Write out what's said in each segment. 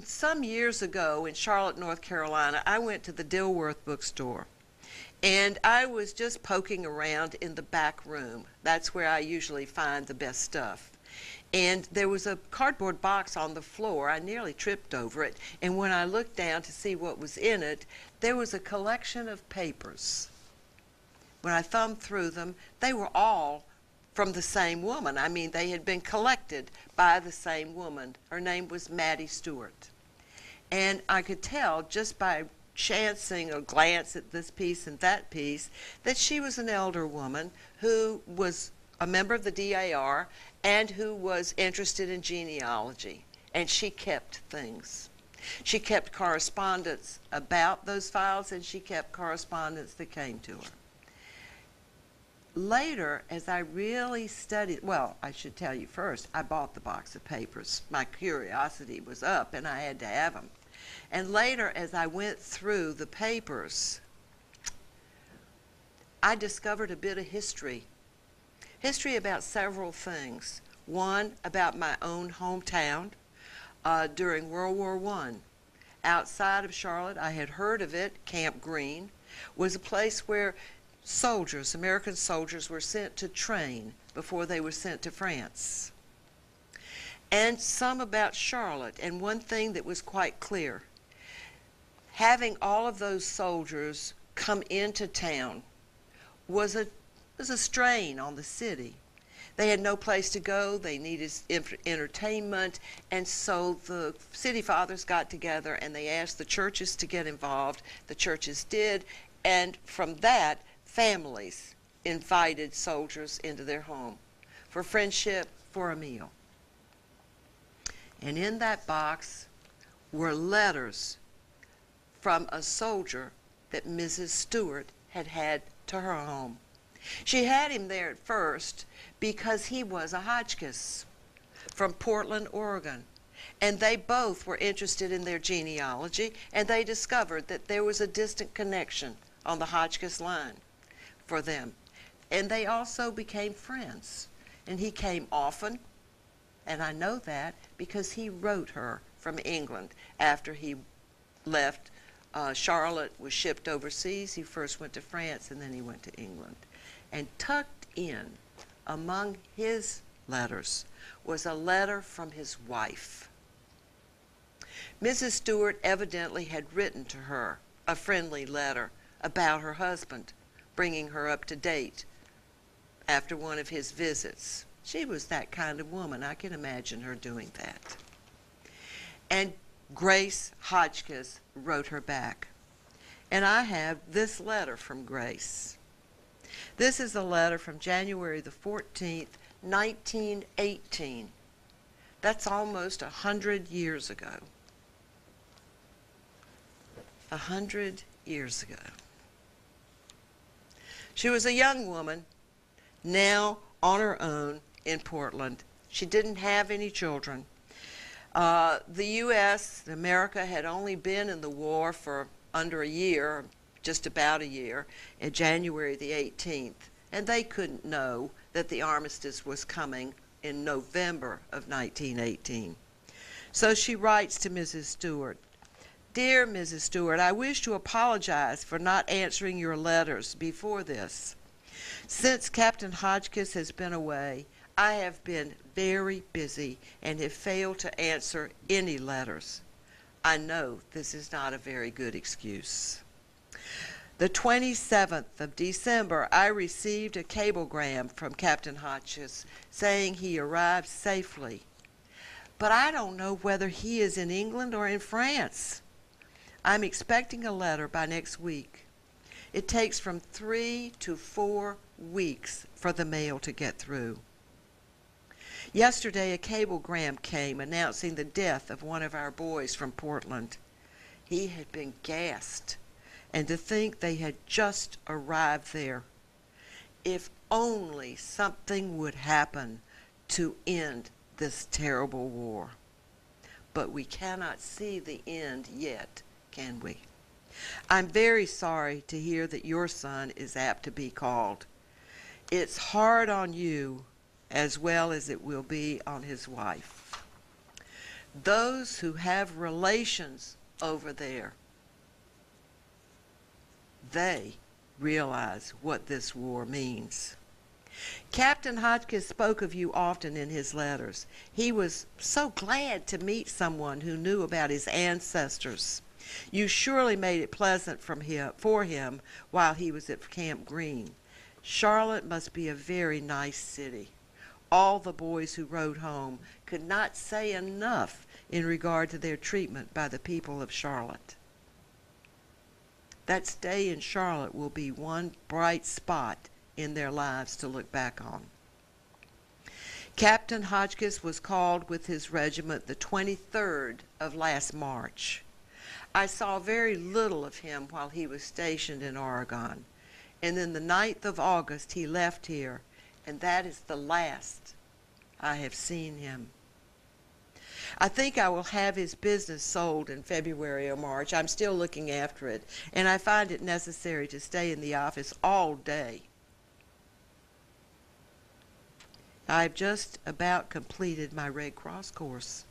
some years ago in Charlotte, North Carolina, I went to the Dilworth bookstore. And I was just poking around in the back room. That's where I usually find the best stuff. And there was a cardboard box on the floor. I nearly tripped over it. And when I looked down to see what was in it, there was a collection of papers. When I thumbed through them, they were all from the same woman. I mean, they had been collected by the same woman. Her name was Maddie Stewart. And I could tell just by chancing a glance at this piece and that piece that she was an elder woman who was a member of the DAR and who was interested in genealogy. And she kept things. She kept correspondence about those files, and she kept correspondence that came to her. Later, as I really studied, well, I should tell you first, I bought the box of papers. My curiosity was up, and I had to have them. And later, as I went through the papers, I discovered a bit of history. History about several things. One, about my own hometown during World War I. Outside of Charlotte, I had heard of it. Camp Green was a place where soldiers, American soldiers, were sent to train before they were sent to France. And some about Charlotte. And one thing that was quite clear, having all of those soldiers come into town was a strain on the city. They had no place to go, they needed entertainment, and so the city fathers got together and they asked the churches to get involved. The churches did, and from that, families invited soldiers into their home for friendship, for a meal. And in that box were letters from a soldier that Mrs. Stewart had had to her home. She had him there at first because he was a Hotchkiss from Portland, Oregon. And they both were interested in their genealogy, and they discovered that there was a distant connection on the Hotchkiss line for them. And they also became friends. And he came often, and I know that because he wrote her from England after he left. Charlotte was shipped overseas. He first went to France, and then he went to England. And tucked in among his letters was a letter from his wife. Mrs. Stewart evidently had written to her a friendly letter about her husband, bringing her up to date after one of his visits. She was that kind of woman. I can imagine her doing that. And Grace Hotchkiss wrote her back. And I have this letter from Grace. This is a letter from January the 14th, 1918. That's almost 100 years ago. 100 years ago. She was a young woman, now on her own in Portland. She didn't have any children. The U.S., America, had only been in the war for under a year, just about a year, in January the 18th. And they couldn't know that the armistice was coming in November of 1918. So she writes to Mrs. Stewart, "Dear Mrs. Stewart, I wish to apologize for not answering your letters before this. Since Captain Hotchkiss has been away, I have been very busy and have failed to answer any letters. I know this is not a very good excuse. The 27th of December, I received a cablegram from Captain Hotchkiss saying he arrived safely. But I don't know whether he is in England or in France. I'm expecting a letter by next week. It takes from 3 to 4 weeks for the mail to get through. Yesterday, a cablegram came announcing the death of one of our boys from Portland. He had been gassed, and to think they had just arrived there. If only something would happen to end this terrible war. But we cannot see the end yet, can we? I'm very sorry to hear that your son is apt to be called. It's hard on you as well as it will be on his wife. those who have relations over there, they realize what this war means. Captain Hotchkiss spoke of you often in his letters. He was so glad to meet someone who knew about his ancestors. You surely made it pleasant for him while he was at Camp Green. Charlotte must be a very nice city. All the boys who wrote home could not say enough in regard to their treatment by the people of Charlotte. That stay in Charlotte will be one bright spot in their lives to look back on. Captain Hotchkiss was called with his regiment the 23rd of last March. I saw very little of him while he was stationed in Oregon, and then the 9th of August he left here, and that is the last I have seen him. I think I will have his business sold in February or March. I'm still looking after it, and I find it necessary to stay in the office all day. I've just about completed my Red Cross course.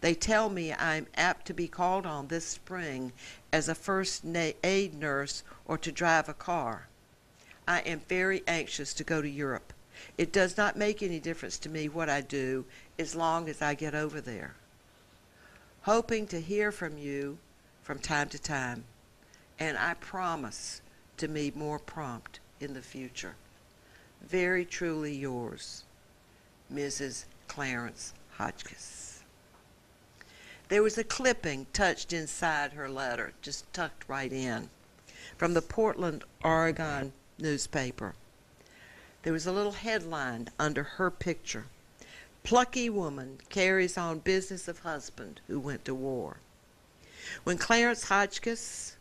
They tell me I'm apt to be called on this spring as a first aid nurse or to drive a car. I am very anxious to go to Europe. It does not make any difference to me what I do as long as I get over there. Hoping to hear from you from time to time, and I promise to be more prompt in the future. Very truly yours, Mrs. Clarence Hotchkiss. There was a clipping touched inside her letter, just tucked right in, from the Portland, Oregon newspaper. There was a little headline under her picture. Plucky woman carries on business of husband who went to war. When Clarence Hotchkiss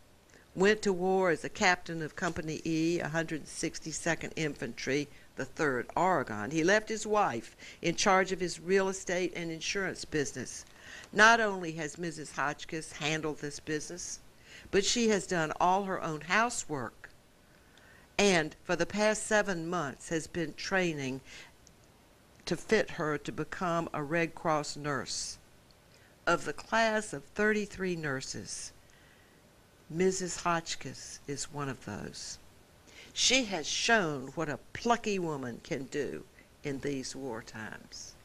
went to war as a captain of Company E, 162nd Infantry, the 3rd Oregon, he left his wife in charge of his real estate and insurance business. Not only has Mrs. Hotchkiss handled this business, but she has done all her own housework, and for the past 7 months has been training to fit her to become a Red Cross nurse. Of the class of 33 nurses, Mrs. Hotchkiss is one of those. She has shown what a plucky woman can do in these war times.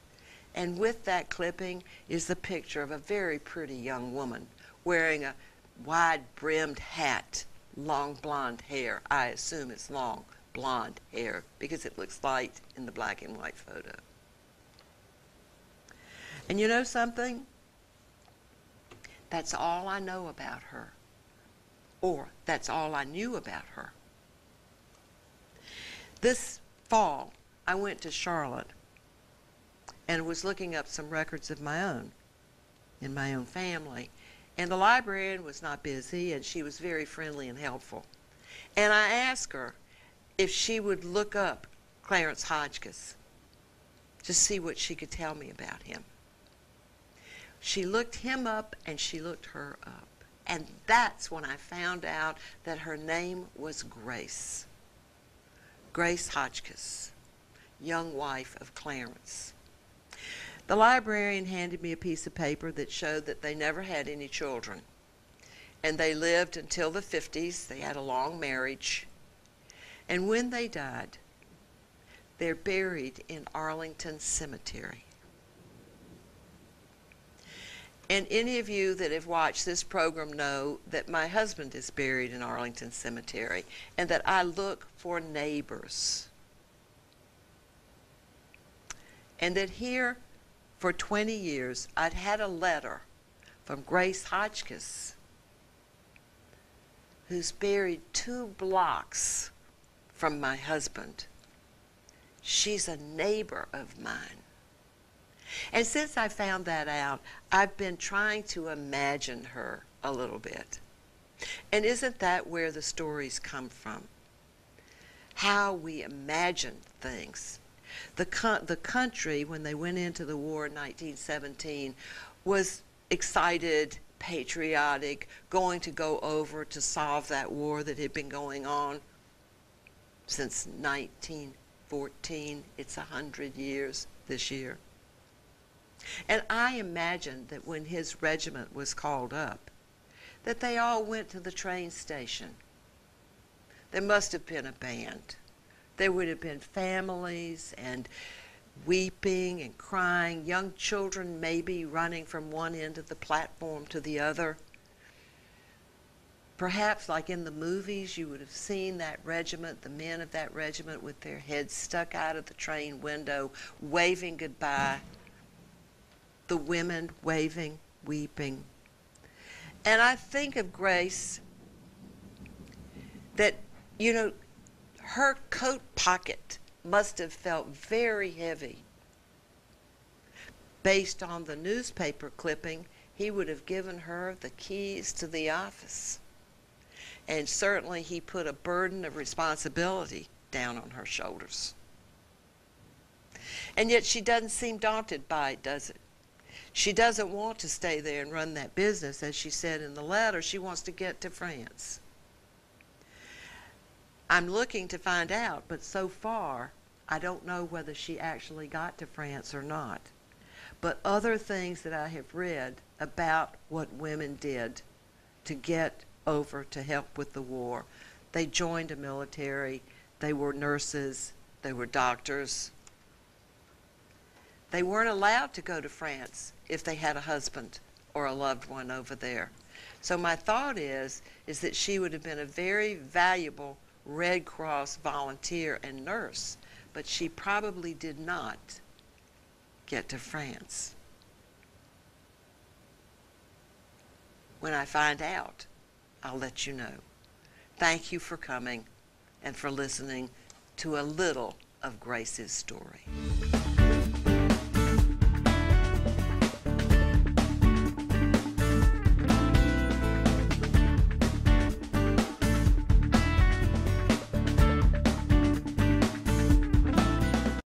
And with that clipping is the picture of a very pretty young woman wearing a wide-brimmed hat, long blonde hair. I assume it's long blonde hair because it looks light in the black and white photo. And you know something? That's all I know about her. Or that's all I knew about her. This fall, I went to Charlotte and was looking up some records of my own, in my own family. And the librarian was not busy, and she was very friendly and helpful. And I asked her if she would look up Clarence Hotchkiss to see what she could tell me about him. She looked him up and she looked her up. And that's when I found out that her name was Grace. Grace Hotchkiss, young wife of Clarence. The librarian handed me a piece of paper that showed that they never had any children. And they lived until the 50s. They had a long marriage. And when they died, they're buried in Arlington Cemetery. And any of you that have watched this program know that my husband is buried in Arlington Cemetery and that I look for neighbors. And that here for 20 years I'd had a letter from Grace Hotchkiss, who's buried 2 blocks from my husband. She's a neighbor of mine. And since I found that out, I've been trying to imagine her a little bit. And isn't that where the stories come from? How we imagine things. The country, when they went into the war in 1917, was excited, patriotic, going to go over to solve that war that had been going on since 1914. It's 100 years this year. And I imagine that when his regiment was called up, that they all went to the train station. There must have been a band. There would have been families and weeping and crying, young children maybe running from one end of the platform to the other. Perhaps like in the movies, you would have seen that regiment, the men of that regiment with their heads stuck out of the train window, waving goodbye. The women waving, weeping. And I think of Grace that, you know, her coat pocket must have felt very heavy. Based on the newspaper clipping, he would have given her the keys to the office. And certainly he put a burden of responsibility down on her shoulders. And yet she doesn't seem daunted by it, does it? She doesn't want to stay there and run that business, as she said in the letter. She wants to get to France. I'm looking to find out, but so far, I don't know whether she actually got to France or not. But other things that I have read about what women did to get over to help with the war. They joined a military. They were nurses. They were doctors. They weren't allowed to go to France if they had a husband or a loved one over there. So my thought is that she would have been a very valuable Red Cross volunteer and nurse, but she probably did not get to France. When I find out, I'll let you know. Thank you for coming and for listening to a little of Grace's story.